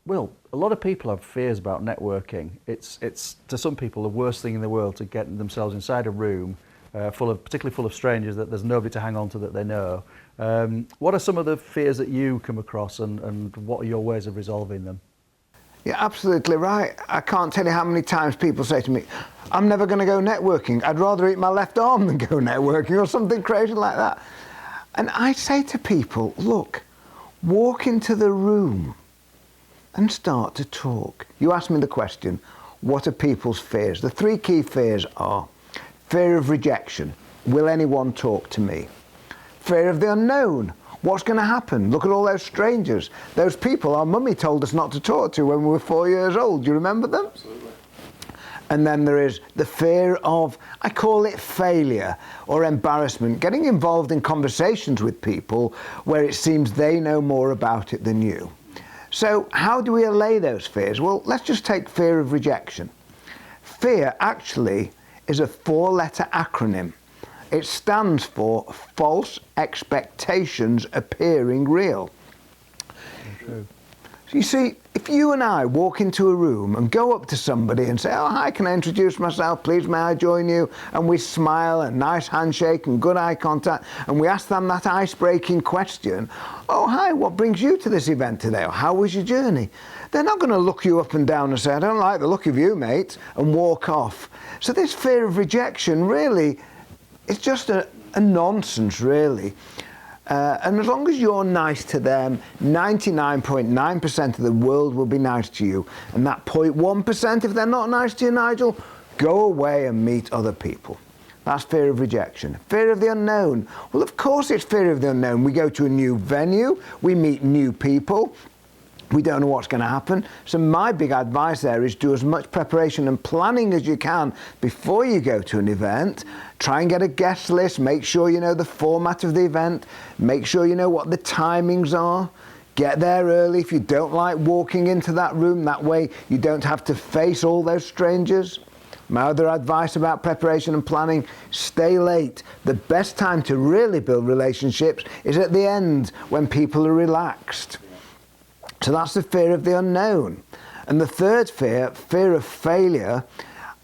Will, a lot of people have fears about networking. It's to some people the worst thing in the world to get themselves inside a room particularly full of strangers that there's nobody to hang on to that they know. What are some of the fears that you come across, and what are your ways of resolving them? You're absolutely right. I can't tell you how many times people say to me, I'm never going to go networking. I'd rather eat my left arm than go networking, or something crazy like that. And I say to people, look, walk into the room and start to talk. You asked me the question, what are people's fears? The three key fears are fear of rejection. Will anyone talk to me? Fear of the unknown. What's going to happen? Look at all those strangers. Those people our mummy told us not to talk to when we were 4 years old. Do you remember them? Absolutely. And then there is the fear of, I call it failure or embarrassment, getting involved in conversations with people where it seems they know more about it than you. So how do we allay those fears? Well, let's just take fear of rejection. Fear actually is a 4-letter acronym. It stands for false expectations appearing real. True. So you see, if you and I walk into a room and go up to somebody and say, oh, hi, can I introduce myself? Please, may I join you? And we smile, a nice handshake and good eye contact, and we ask them that ice-breaking question, oh, hi, what brings you to this event today? Or how was your journey? They're not going to look you up and down and say, I don't like the look of you, mate, and walk off. So this fear of rejection really, it's just a nonsense, really. And as long as you're nice to them, 99.9% of the world will be nice to you. And that 0.1%, if they're not nice to you, Nigel, go away and meet other people. That's fear of rejection. Fear of the unknown. Well, of course it's fear of the unknown. We go to a new venue, we meet new people, we don't know what's going to happen. So my big advice there is do as much preparation and planning as you can before you go to an event. Try and get a guest list, make sure you know the format of the event, make sure you know what the timings are. Get there early if you don't like walking into that room. That way you don't have to face all those strangers. My other advice about preparation and planning, stay late. The best time to really build relationships is at the end when people are relaxed. So that's the fear of the unknown. And the third fear, fear of failure.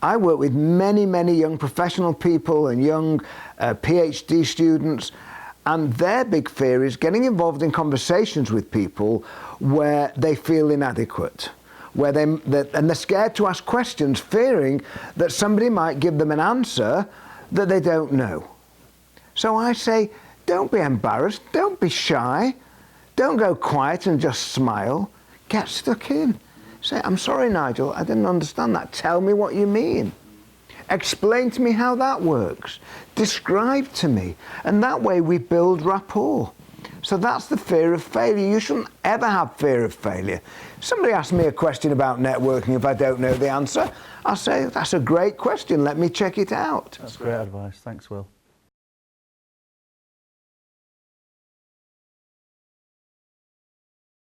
I work with many, many young professional people and young PhD students, and their big fear is getting involved in conversations with people where they feel inadequate, where they're scared to ask questions, fearing that somebody might give them an answer that they don't know. So I say, don't be embarrassed, don't be shy. Don't go quiet and just smile. Get stuck in. Say, I'm sorry, Nigel, I didn't understand that. Tell me what you mean. Explain to me how that works. Describe to me. And that way we build rapport. So that's the fear of failure. You shouldn't ever have fear of failure. Somebody asks me a question about networking if I don't know the answer. I'll say, that's a great question. Let me check it out. That's great advice. Thanks, Will.